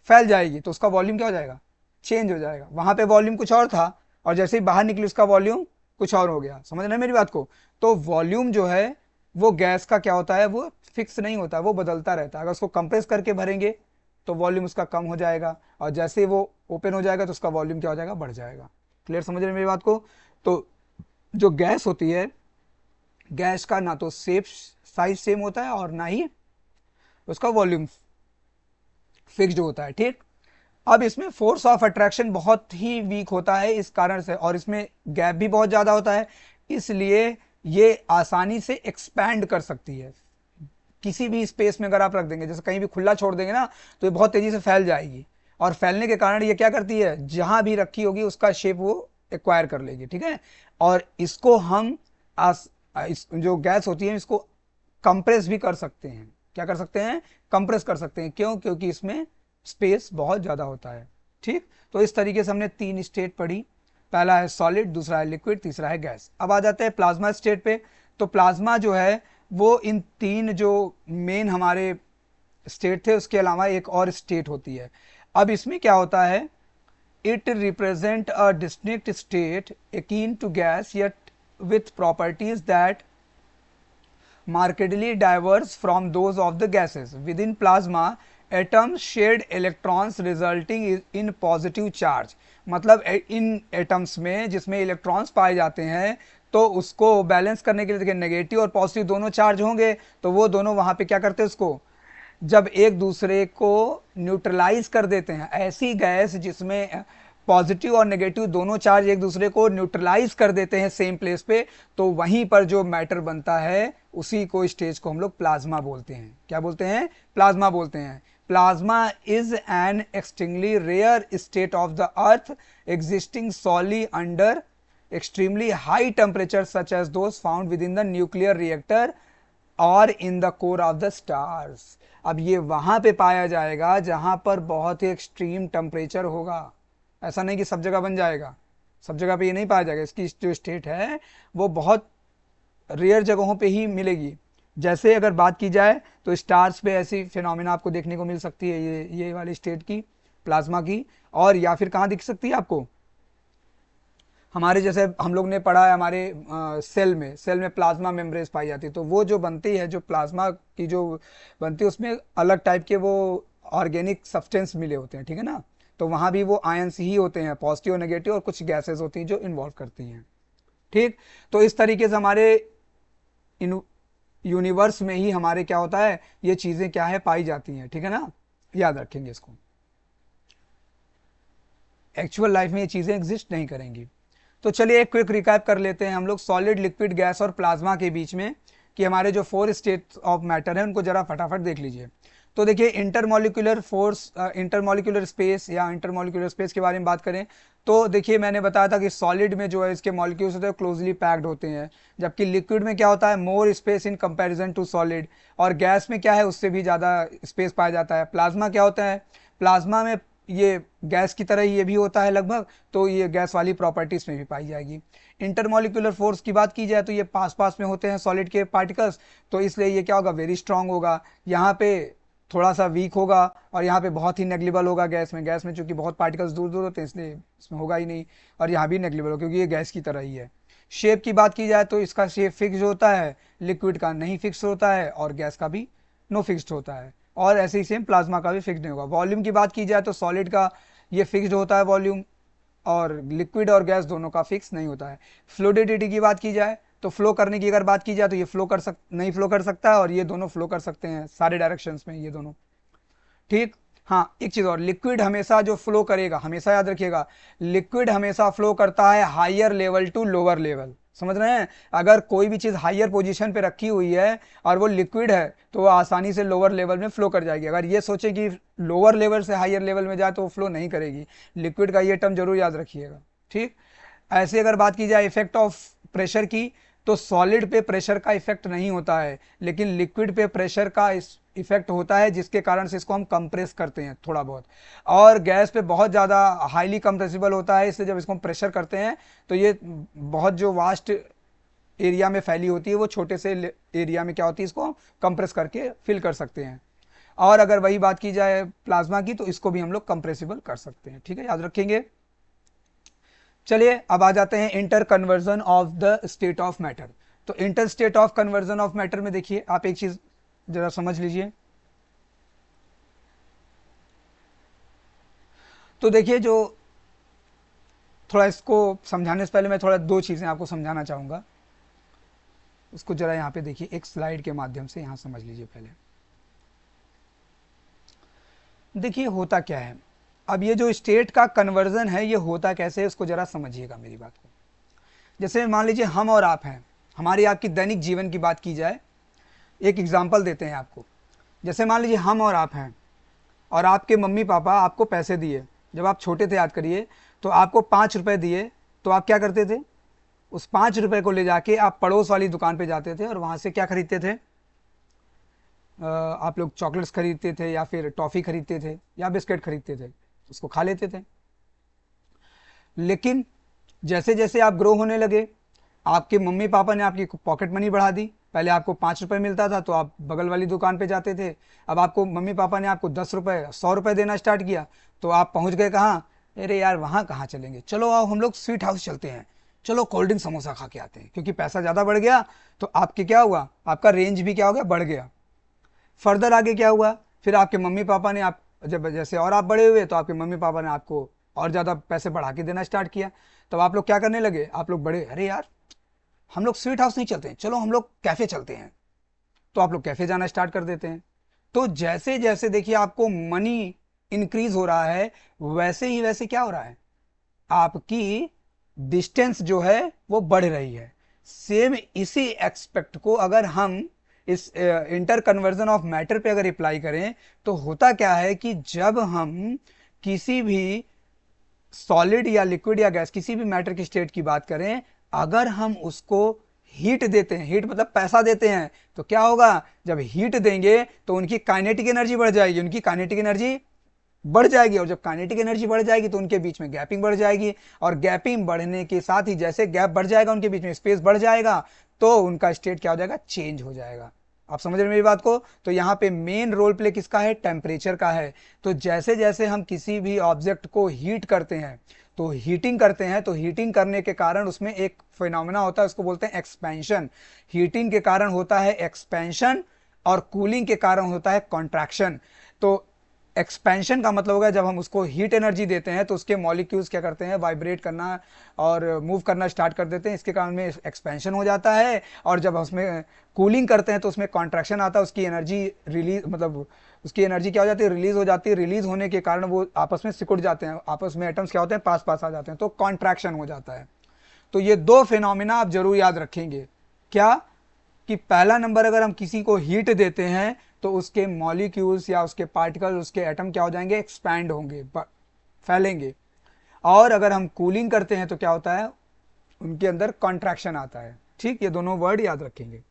फैल जाएगी, तो उसका वॉल्यूम क्या हो जाएगा, चेंज हो जाएगा। वहां पे वॉल्यूम कुछ और था, और जैसे ही बाहर निकली उसका वॉल्यूम कुछ और हो गया। समझ रहे हैं मेरी बात को। तो वॉल्यूम जो है वो गैस का क्या होता है, वो फिक्स नहीं होता, वो बदलता रहता है। अगर उसको कंप्रेस करके भरेंगे तो वॉल्यूम उसका कम हो जाएगा, और जैसे ही वो ओपन हो जाएगा तो उसका वॉल्यूम क्या हो जाएगा, बढ़ जाएगा। क्लियर, समझ रहे हैं मेरी बात को। तो जो गैस होती है, गैस का ना तो शेप साइज सेम होता है, और ना ही उसका वॉल्यूम फिक्स्ड होता है, ठीक। अब इसमें फोर्स ऑफ अट्रैक्शन बहुत ही वीक होता है इस कारण से, और इसमें गैप भी बहुत ज़्यादा होता है, इसलिए ये आसानी से एक्सपैंड कर सकती है। किसी भी स्पेस में अगर आप रख देंगे, जैसे कहीं भी खुला छोड़ देंगे ना, तो ये बहुत तेज़ी से फैल जाएगी, और फैलने के कारण ये क्या करती है, जहां भी रखी होगी उसका शेप वो एक्वायर कर लेगी, ठीक है। और इसको हम जो गैस होती है इसको कंप्रेस भी कर सकते हैं। क्या कर सकते हैं, कंप्रेस कर सकते हैं। क्यों, क्योंकि इसमें स्पेस बहुत ज़्यादा होता है, ठीक। तो इस तरीके से हमने 3 स्टेट पढ़ी, पहला है सॉलिड, दूसरा है लिक्विड, तीसरा है गैस। अब आ जाते हैं प्लाज्मा स्टेट पे। तो प्लाज्मा जो है वो इन 3 जो मेन हमारे स्टेट थे उसके अलावा एक और स्टेट होती है। अब इसमें क्या होता है, it represent a distinct state akin to gas yet with properties that markedly diverse from those of the gases. Within plasma, atoms shed electrons resulting in positive charge. मतलब इन एटम्स में जिसमें इलेक्ट्रॉन्स पाए जाते हैं, तो उसको बैलेंस करने के लिए देखिए नेगेटिव और पॉजिटिव दोनों चार्ज होंगे, तो वो दोनों वहां पे क्या करते हैं, उसको जब एक दूसरे को न्यूट्रलाइज कर देते हैं, ऐसी गैस जिसमें पॉजिटिव और नेगेटिव दोनों चार्ज एक दूसरे को न्यूट्रलाइज कर देते हैं सेम प्लेस पे, तो वहीं पर जो मैटर बनता है उसी को स्टेज को हम लोग प्लाज्मा बोलते हैं। क्या बोलते हैं, प्लाज्मा बोलते हैं। Plasma is an extremely rare state of the earth existing solely under extremely high temperature such as those found within the nuclear reactor और in the core of the stars. अब ये वहां पे पाया जाएगा जहां पर बहुत ही एक्सट्रीम टेम्परेचर होगा। ऐसा नहीं कि सब जगह बन जाएगा, सब जगह पे ये नहीं पाया जाएगा। इसकी जो स्टेट है वो बहुत रेयर जगहों पे ही मिलेगी। जैसे अगर बात की जाए तो स्टार्स पे ऐसी फिनोमिना आपको देखने को मिल सकती है, ये वाली स्टेट की, प्लाज्मा की। और या फिर कहाँ दिख सकती है आपको, हमारे जैसे हम लोग ने पढ़ा है हमारे सेल में प्लाज्मा मेम्ब्रेन्स पाई जाती है, तो वो जो बनती है, जो प्लाज्मा की जो बनती है उसमें अलग टाइप के वो ऑर्गेनिक सब्सटेंस मिले होते हैं, ठीक है ना। तो वहाँ भी वो आयंस ही होते हैं, पॉजिटिव और नेगेटिव, और कुछ गैसेज होती हैं जो इन्वॉल्व करती हैं, ठीक। तो इस तरीके से हमारे यूनिवर्स में ही हमारे क्या होता है, ये चीज़ें क्या है, पाई जाती हैं, ठीक है ना, याद रखेंगे इसको। एक्चुअल लाइफ में ये चीज़ें एग्जिस्ट नहीं करेंगी। तो चलिए एक क्विक रिकैप कर लेते हैं हम लोग सॉलिड, लिक्विड, गैस और प्लाज्मा के बीच में, कि हमारे जो 4 स्टेट ऑफ मैटर है उनको जरा फटाफट देख लीजिए। तो देखिए इंटरमोलिकुलर फोर्स, इंटरमोलिकुलर स्पेस या इंटरमोलिकुलर स्पेस के बारे में बात करें तो देखिए मैंने बताया था कि सॉलिड में जो है इसके मॉलिक्यूल्स होते हैं क्लोजली पैक्ड होते हैं, जबकि लिक्विड में क्या होता है, more space in comparison to solid, और गैस में क्या है, उससे भी ज़्यादा स्पेस पाया जाता है। प्लाज्मा क्या होता है, प्लाज्मा में ये गैस की तरह ये भी होता है लगभग, तो ये गैस वाली प्रॉपर्टीज में भी पाई जाएगी। इंटरमोलिकुलर फोर्स की बात की जाए तो ये पास पास में होते हैं सॉलिड के पार्टिकल्स, तो इसलिए ये क्या होगा, वेरी स्ट्रांग होगा। यहाँ पे थोड़ा सा वीक होगा, और यहाँ पे बहुत ही नेग्लिबल होगा गैस में चूंकि बहुत पार्टिकल्स दूर दूर होते हैं इसलिए इसमें होगा ही नहीं, और यहाँ भी नेग्लिबल होगा क्योंकि ये गैस की तरह ही है। शेप की बात की जाए तो इसका शेप फिक्स होता है, लिक्विड का नहीं फिक्स होता है, और गैस का भी नो फिक्स्ड होता है, और ऐसे ही सेम प्लाज्मा का भी फिक्स नहीं होगा। वॉल्यूम की बात की जाए तो सॉलिड का ये फिक्स्ड होता है वॉल्यूम, और लिक्विड और गैस दोनों का फिक्स नहीं होता है। फ्लूइडिटी की बात की जाए तो फ्लो करने की अगर बात की जाए तो ये नहीं फ्लो कर सकता है, और ये दोनों फ्लो कर सकते हैं सारे डायरेक्शंस में, ये दोनों, ठीक। हाँ, एक चीज और, लिक्विड हमेशा जो फ्लो करेगा, हमेशा याद रखिएगा, लिक्विड हमेशा फ्लो करता है higher level to lower level, समझ रहे हैं। अगर कोई भी चीज हायर पोजीशन पे रखी हुई है और वो लिक्विड है तो वो आसानी से लोअर लेवल में फ्लो कर जाएगी। अगर ये सोचे कि लोअर लेवल से हायर लेवल में जाए तो वो फ्लो नहीं करेगी। लिक्विड का ये टर्म जरूर याद रखिएगा, ठीक। ऐसे अगर बात की जाए इफेक्ट ऑफ प्रेशर की, तो सॉलिड पे प्रेशर का इफेक्ट नहीं होता है, लेकिन लिक्विड पे प्रेशर का इफेक्ट होता है, जिसके कारण से इसको हम कंप्रेस करते हैं थोड़ा बहुत। और गैस पे बहुत ज़्यादा हाईली कंप्रेसिबल होता है, इसलिए जब इसको हम प्रेशर करते हैं तो ये बहुत जो वास्ट एरिया में फैली होती है वो छोटे से एरिया में क्या होती है, इसको कंप्रेस करके फिल कर सकते हैं। और अगर वही बात की जाए प्लाज्मा की तो इसको भी हम लोग कंप्रेसिबल कर सकते हैं, ठीक है, याद रखेंगे। चलिए अब आ जाते हैं inter conversion of the state of matter. तो inter state of conversion of matter में देखिए आप एक चीज जरा समझ लीजिए। तो देखिए जो थोड़ा इसको समझाने से पहले मैं थोड़ा 2 चीजें आपको समझाना चाहूंगा, उसको जरा यहाँ पे देखिए एक स्लाइड के माध्यम से यहाँ समझ लीजिए। पहले देखिए होता क्या है, अब ये जो स्टेट का कन्वर्जन है ये होता कैसे है उसको जरा समझिएगा मेरी बात को। जैसे मान लीजिए हम और आप हैं, हमारी आपकी दैनिक जीवन की बात की जाए, एक एग्जाम्पल देते हैं आपको। जैसे मान लीजिए हम और आप हैं और आपके मम्मी पापा आपको पैसे दिए, जब आप छोटे थे याद करिए, तो आपको 5 रुपए दिए, तो आप क्या करते थे, उस 5 रुपए को ले जाके आप पड़ोस वाली दुकान पे जाते थे और वहाँ से क्या खरीदते थे, आप लोग चॉकलेट्स खरीदते थे या फिर टॉफ़ी खरीदते थे या बिस्किट खरीदते थे, उसको खा लेते थे। लेकिन जैसे जैसे आप ग्रो होने लगे, आपके मम्मी पापा ने आपकी पॉकेट मनी बढ़ा दी। पहले आपको 5 रुपए मिलता था तो आप बगल वाली दुकान पे जाते थे, अब आपको मम्मी पापा ने आपको 10 रुपए 100 रुपए देना स्टार्ट किया, तो आप पहुंच गए कहाँ, अरे यार वहाँ कहाँ चलेंगे, चलो आओ हम लोग स्वीट हाउस चलते हैं, चलो कोल्ड ड्रिंक समोसा खा के आते हैं। क्योंकि पैसा ज़्यादा बढ़ गया तो आपके क्या हुआ, आपका रेंज भी क्या हो गया, बढ़ गया। फर्दर आगे क्या हुआ, फिर आपके मम्मी पापा ने आप जब जैसे और आप बड़े हुए तो आपके मम्मी पापा ने आपको और ज़्यादा पैसे बढ़ा के देना स्टार्ट किया। तब आप लोग क्या करने लगे, आप लोग बड़े, अरे यार हम लोग स्वीट हाउस नहीं चलते हैं, चलो हम लोग कैफ़े चलते हैं। तो आप लोग कैफ़े जाना स्टार्ट कर देते हैं। तो जैसे जैसे देखिए आपको मनी इंक्रीज हो रहा है, वैसे ही वैसे क्या हो रहा है, आपकी डिस्टेंस जो है वो बढ़ रही है। सेम इसी एक्सपेक्ट को अगर हम इस इंटर कन्वर्जन ऑफ मैटर पे अगर अप्लाई करें तो होता क्या है कि जब हम किसी भी सॉलिड या लिक्विड या गैस किसी भी मैटर की स्टेट की बात करें, अगर हम उसको हीट देते हैं, हीट मतलब पैसा देते हैं, तो क्या होगा, जब हीट देंगे तो उनकी काइनेटिक एनर्जी बढ़ जाएगी, उनकी काइनेटिक एनर्जी बढ़ जाएगी, और जब काइनेटिक एनर्जी बढ़ जाएगी तो उनके बीच में गैपिंग बढ़ जाएगी, और गैपिंग बढ़ने के साथ ही जैसे गैप बढ़ जाएगा उनके बीच में स्पेस बढ़ जाएगा, तो उनका स्टेट क्या हो जाएगा, चेंज हो जाएगा। आप समझ रहे हैं मेरी बात को। तो यहाँ पे मेन रोल प्ले किसका है, टेम्परेचर का है। तो जैसे जैसे हम किसी भी ऑब्जेक्ट को हीट करते हैं, तो हीटिंग करते हैं, तो हीटिंग करने के कारण उसमें एक फिनोमेना होता है, उसको बोलते हैं एक्सपेंशन। हीटिंग के कारण होता है एक्सपेंशन और कूलिंग के कारण होता है कॉन्ट्रैक्शन। तो एक्सपेंशन का मतलब होगा जब हम उसको हीट एनर्जी देते हैं तो उसके मॉलिक्यूल्स क्या करते हैं, वाइब्रेट करना और मूव करना स्टार्ट कर देते हैं, इसके कारण में एक्सपेंशन हो जाता है। और जब उसमें कूलिंग करते हैं तो उसमें कॉन्ट्रैक्शन आता है, उसकी एनर्जी रिलीज मतलब उसकी एनर्जी क्या हो जाती है, रिलीज हो जाती है। रिलीज होने के कारण वो आपस में सिकुड़ जाते हैं, आपस में एटम्स क्या होते हैं, पास पास आ जाते हैं, तो कॉन्ट्रैक्शन हो जाता है। तो ये दो फिनोमिना आप जरूर याद रखेंगे, क्या कि पहला नंबर अगर हम किसी को हीट देते हैं तो उसके मॉलिक्यूल्स या उसके पार्टिकल, उसके एटम क्या हो जाएंगे, एक्सपैंड होंगे, फैलेंगे। और अगर हम कूलिंग करते हैं तो क्या होता है, उनके अंदर कॉन्ट्रैक्शन आता है। ठीक, ये दोनों वर्ड याद रखेंगे।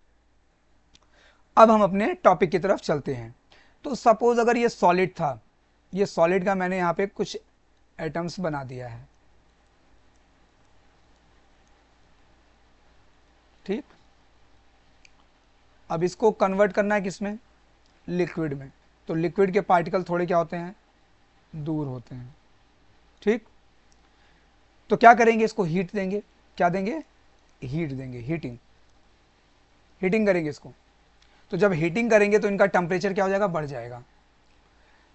अब हम अपने टॉपिक की तरफ चलते हैं। तो सपोज अगर ये सॉलिड था, ये सॉलिड का मैंने यहाँ पे कुछ एटम्स बना दिया है, ठीक। अब इसको कन्वर्ट करना है किसमें, लिक्विड में। तो लिक्विड के पार्टिकल थोड़े क्या होते हैं, दूर होते हैं, ठीक। तो क्या करेंगे, इसको हीट देंगे, क्या देंगे, हीट देंगे, हीटिंग, हीटिंग करेंगे इसको। तो जब हीटिंग करेंगे तो इनका टेम्परेचर क्या हो जाएगा, बढ़ जाएगा।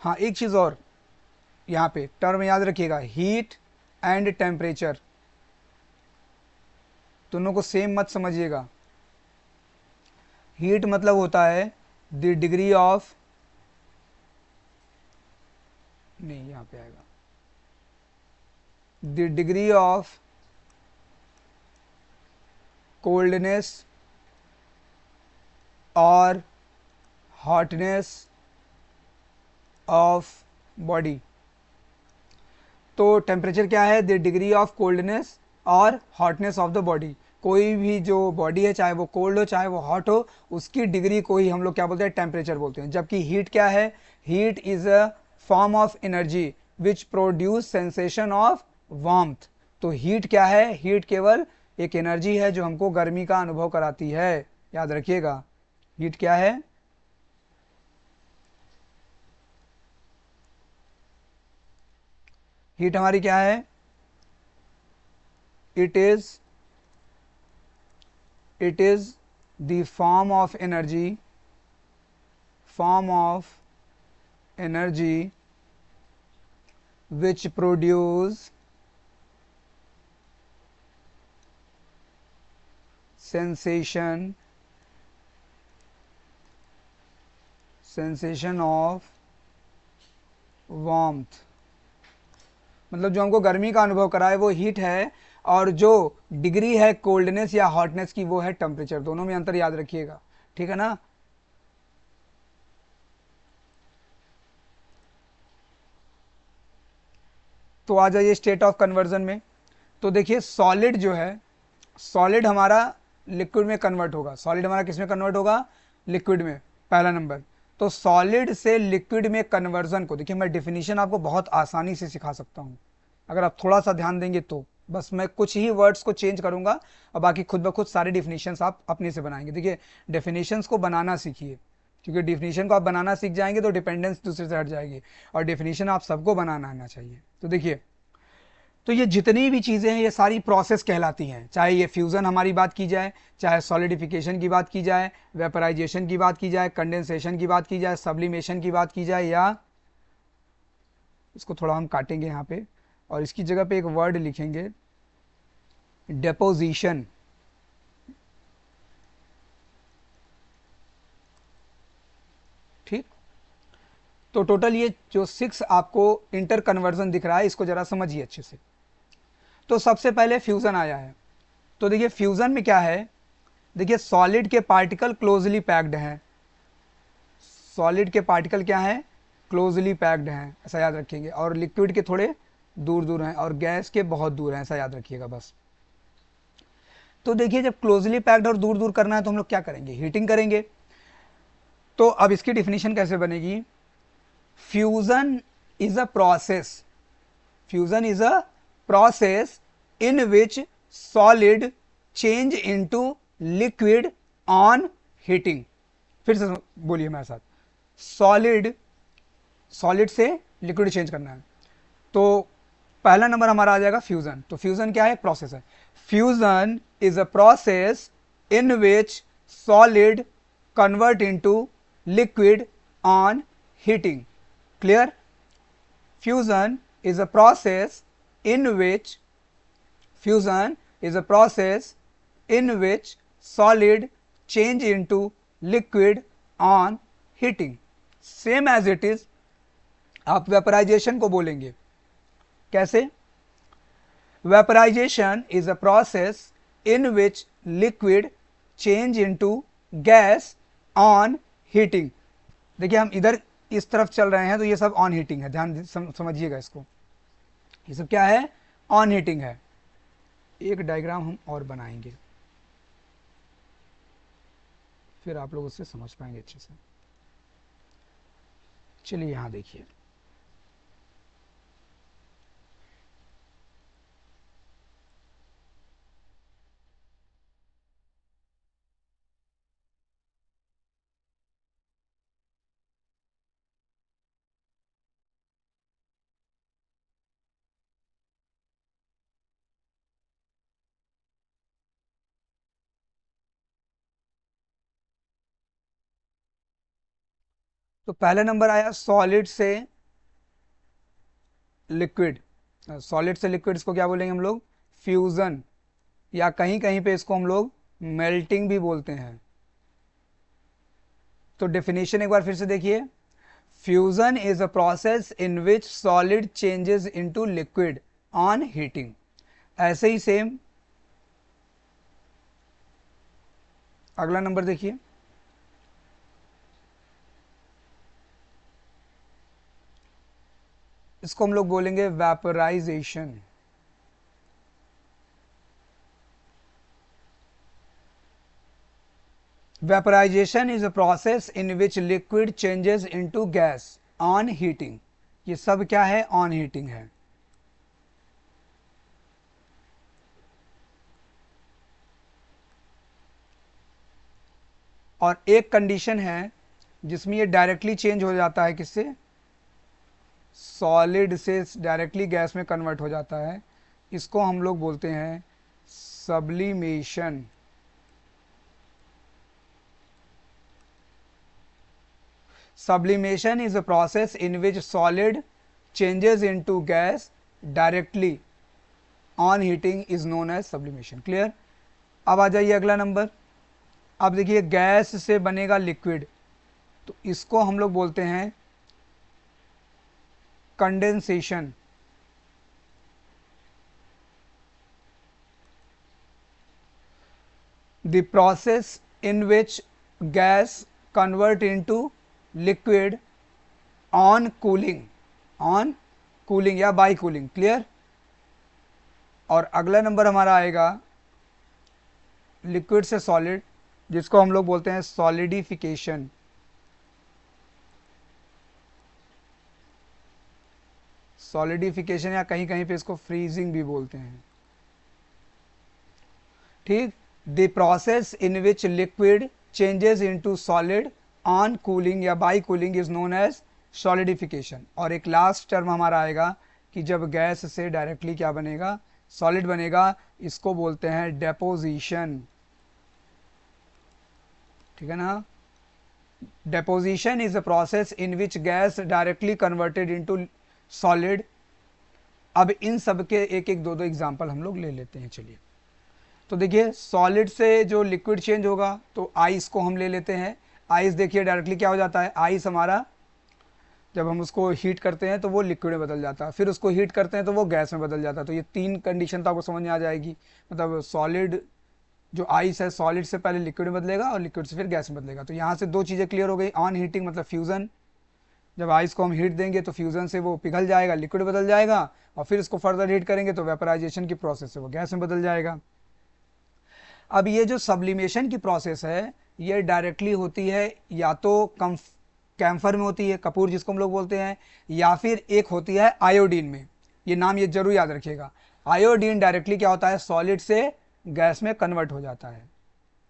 हाँ, एक चीज़ और यहाँ पे टर्म याद रखिएगा, हीट एंड टेम्परेचर दोनों को सेम मत समझिएगा। हीट मतलब होता है द डिग्री ऑफ, नहीं यहाँ पे आएगा, द डिग्री ऑफ कोल्डनेस और हॉटनेस ऑफ बॉडी। तो टेम्परेचर क्या है, द डिग्री ऑफ कोल्डनेस और हॉटनेस ऑफ द बॉडी। कोई भी जो बॉडी है, चाहे वो कोल्ड हो चाहे वो हॉट हो, उसकी डिग्री को ही हम लोग क्या बोलते हैं, टेम्परेचर बोलते हैं। जबकि हीट क्या है, heat is a form of energy which produce sensation of warmth. तो हीट क्या है, हीट केवल एक एनर्जी है जो हमको गर्मी का अनुभव कराती है, याद रखिएगा। हीट क्या है, हीट हमारी क्या है, it is the form of energy which produce sensation of warmth। मतलब जो हमको गर्मी का अनुभव कराए वो हीट है, और जो डिग्री है कोल्डनेस या हॉटनेस की वो है टेम्परेचर। दोनों में अंतर याद रखिएगा, ठीक है ना। तो आ जाइए स्टेट ऑफ कन्वर्जन में। तो देखिए सॉलिड जो है, सॉलिड हमारा लिक्विड में कन्वर्ट होगा। सॉलिड हमारा किस में कन्वर्ट होगा? लिक्विड में, पहला नंबर। तो सॉलिड से लिक्विड में कन्वर्जन को देखिए मैं डिफिनीशन आपको बहुत आसानी से सिखा सकता हूँ अगर आप थोड़ा सा ध्यान देंगे तो। बस मैं कुछ ही वर्ड्स को चेंज करूंगा और बाकी खुद ब खुद सारे डिफिनीशंस आप अपने से बनाएंगे। देखिए डेफिनेशंस को बनाना सीखिए, क्योंकि डिफिनीशन को आप बनाना सीख जाएंगे तो डिपेंडेंस दूसरे से हट जाएगी, और डिफिनीशन आप सबको बनाना आना चाहिए। तो देखिए, तो ये जितनी भी चीज़ें हैं ये सारी प्रोसेस कहलाती हैं, चाहे ये फ्यूज़न हमारी बात की जाए, चाहे सॉलिडिफिकेशन की बात की जाए, वेपराइजेशन की बात की जाए, कंडेंसेशन की बात की जाए, सब्लिमेशन की बात की जाए, या इसको थोड़ा हम काटेंगे यहाँ पे और इसकी जगह पे एक वर्ड लिखेंगे डेपोजिशन। ठीक, तो टोटल ये जो 6 आपको इंटर कन्वर्जन दिख रहा है इसको जरा समझिए अच्छे से। तो सबसे पहले फ्यूज़न आया है। तो देखिए फ्यूज़न में क्या है, देखिए सॉलिड के पार्टिकल क्लोजली पैक्ड हैं। सॉलिड के पार्टिकल क्या हैं? क्लोजली पैक्ड हैं, ऐसा याद रखेंगे, और लिक्विड के थोड़े दूर दूर हैं और गैस के बहुत दूर हैं, ऐसा याद रखिएगा बस। तो देखिए जब क्लोजली पैक्ड और दूर दूर करना है तो हम लोग क्या करेंगे? हीटिंग करेंगे। तो अब इसकी डिफिनीशन कैसे बनेगी? Fusion is a process, fusion is a process in which solid change into liquid on heating. फिर से बोलिए मेरे साथ, सॉलिड, सॉलिड से लिक्विड चेंज करना है। तो पहला नंबर हमारा आ जाएगा फ्यूजन। तो फ्यूजन क्या है? प्रोसेस है। Fusion is a process in which solid convert into liquid on heating. Clear? Fusion is a process in which fusion is a process in which solid change into liquid on heating. Same as it is, आप vaporisation को बोलेंगे कैसे? Vaporisation is a process in which liquid change into gas on heating. देखिए हम इधर इस तरफ चल रहे हैं तो ये सब ऑन हीटिंग है, ध्यान समझिएगा इसको। ये सब क्या है? ऑन हीटिंग है। एक डायग्राम हम और बनाएंगे, फिर आप लोग उससे समझ पाएंगे अच्छे से। चलिए यहां देखिए, तो पहला नंबर आया सॉलिड से लिक्विड। सॉलिड से लिक्विड इसको क्या बोलेंगे हम लोग? फ्यूजन, या कहीं कहीं पे इसको हम लोग मेल्टिंग भी बोलते हैं। तो डेफिनेशन एक बार फिर से देखिए, fusion is a process in which solid changes into liquid on heating. ऐसे ही सेम अगला नंबर देखिए, इसको हम लोग बोलेंगे vaporisation. Vaporisation is a process in which liquid changes into gas on heating. ये सब क्या है? ऑन हीटिंग है। और एक कंडीशन है जिसमें ये डायरेक्टली चेंज हो जाता है, किससे? सॉलिड से डायरेक्टली गैस में कन्वर्ट हो जाता है। इसको हम लोग बोलते हैं sublimation. Sublimation is a process in which solid changes into gas directly on heating is known as sublimation. Clear? अब आ जाइए अगला नंबर। अब देखिए गैस से बनेगा लिक्विड, तो इसको हम लोग बोलते हैं condensation. The process in which gas convert into liquid on cooling या बाई कूलिंग। क्लियर। और अगला नंबर हमारा आएगा लिक्विड से सॉलिड, जिसको हम लोग बोलते हैं सॉलिडिफिकेशन। सॉलिडिफिकेशन या कहीं कहीं पे इसको फ्रीजिंग भी बोलते हैं। ठीक। The process in which liquid changes into solid on cooling या by cooling is known as solidification. और एक लास्ट टर्म हमारा आएगा कि जब गैस से डायरेक्टली क्या बनेगा, सॉलिड बनेगा, इसको बोलते हैं डेपोजिशन। ठीक है ना। Deposition is a process in which gas directly converted into solid. अब इन सब के एक एक दो दो एग्जांपल हम लोग ले लेते हैं। चलिए, तो देखिए सॉलिड से जो लिक्विड चेंज होगा तो आइस को हम ले लेते हैं। आइस देखिए डायरेक्टली क्या हो जाता है, आइस हमारा जब हम उसको हीट करते हैं तो वो लिक्विड में बदल जाता है, फिर उसको हीट करते हैं तो वो गैस में बदल जाता है। तो ये तीन कंडीशन तो आपको समझ में आ जाएगी। मतलब सॉलिड जो आइस है, सॉलिड से पहले लिक्विड में बदलेगा और लिक्विड से फिर गैस में बदलेगा। तो यहाँ से दो चीज़ें क्लियर हो गई। ऑन हीटिंग मतलब फ्यूज़न, जब आइस को हम हीट देंगे तो फ्यूज़न से वो पिघल जाएगा, लिक्विड बदल जाएगा, और फिर इसको फर्दर हीट करेंगे तो वेपराइजेशन की प्रोसेस से वो गैस में बदल जाएगा। अब ये जो सब्लिमेशन की प्रोसेस है ये डायरेक्टली होती है या तो कैम्फर में होती है, कपूर जिसको हम लोग बोलते हैं, या फिर एक होती है आयोडीन में। ये नाम ये जरूर याद रखिएगा। आयोडीन डायरेक्टली क्या होता है, सॉलिड से गैस में कन्वर्ट हो जाता है।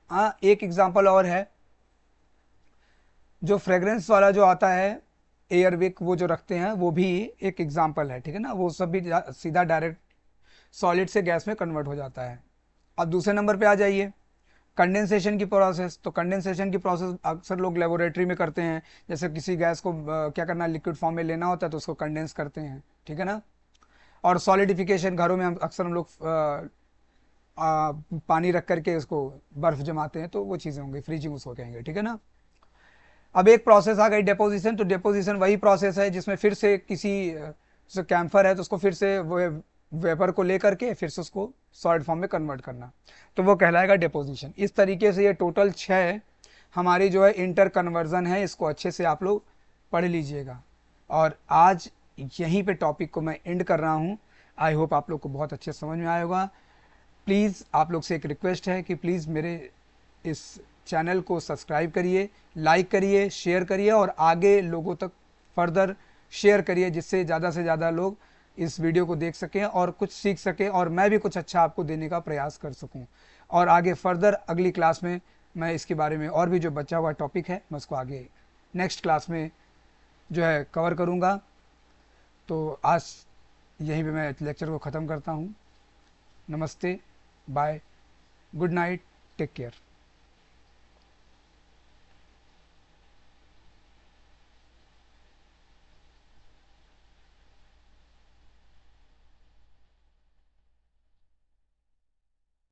हाँ, एक एग्जांपल और है, जो फ्रेग्रेंस वाला जो आता है एयरविक, वो जो रखते हैं, वो भी एक एग्जांपल है। ठीक है ना। वो सब भी सीधा डायरेक्ट सॉलिड से गैस में कन्वर्ट हो जाता है। अब दूसरे नंबर पे आ जाइए, कंडेंसेशन की प्रोसेस। तो कंडेंसेशन की प्रोसेस अक्सर लोग लेबोरेटरी में करते हैं। जैसे किसी गैस को क्या करना है, लिक्विड फॉर्म में लेना होता है तो उसको कंडेंस करते हैं। ठीक है ना। और सॉलिडिफिकेशन घरों में अक्सर हम लोग पानी रख करके उसको बर्फ जमाते हैं, तो वो चीज़ें होंगी, फ्रीजिंग उसको कहेंगे। ठीक है ना। अब एक प्रोसेस आ गई डेपोजिशन। तो डेपोजिशन वही प्रोसेस है जिसमें फिर से किसी जैसे कैम्फर है तो उसको फिर से वो वेपर को लेकर के फिर से उसको सॉलिड फॉर्म में कन्वर्ट करना, तो वो कहलाएगा डेपोजिशन। इस तरीके से ये टोटल 6 हमारी जो है इंटर कन्वर्जन है, इसको अच्छे से आप लोग पढ़ लीजिएगा। और आज यहीं पे टॉपिक को मैं एंड कर रहा हूँ। आई होप आप लोग को बहुत अच्छे समझ में आया होगा। प्लीज़ आप लोग से एक रिक्वेस्ट है कि प्लीज़ मेरे इस चैनल को सब्सक्राइब करिए, लाइक करिए, शेयर करिए और आगे लोगों तक फर्दर शेयर करिए, जिससे ज़्यादा से ज़्यादा लोग इस वीडियो को देख सकें और कुछ सीख सकें, और मैं भी कुछ अच्छा आपको देने का प्रयास कर सकूं। और आगे फर्दर अगली क्लास में मैं इसके बारे में और भी जो बचा हुआ टॉपिक है मैं उसको आगे नेक्स्ट क्लास में जो है कवर करूँगा। तो आज यहीं पे मैं लेक्चर को ख़त्म करता हूँ। नमस्ते, bye, good night, take care.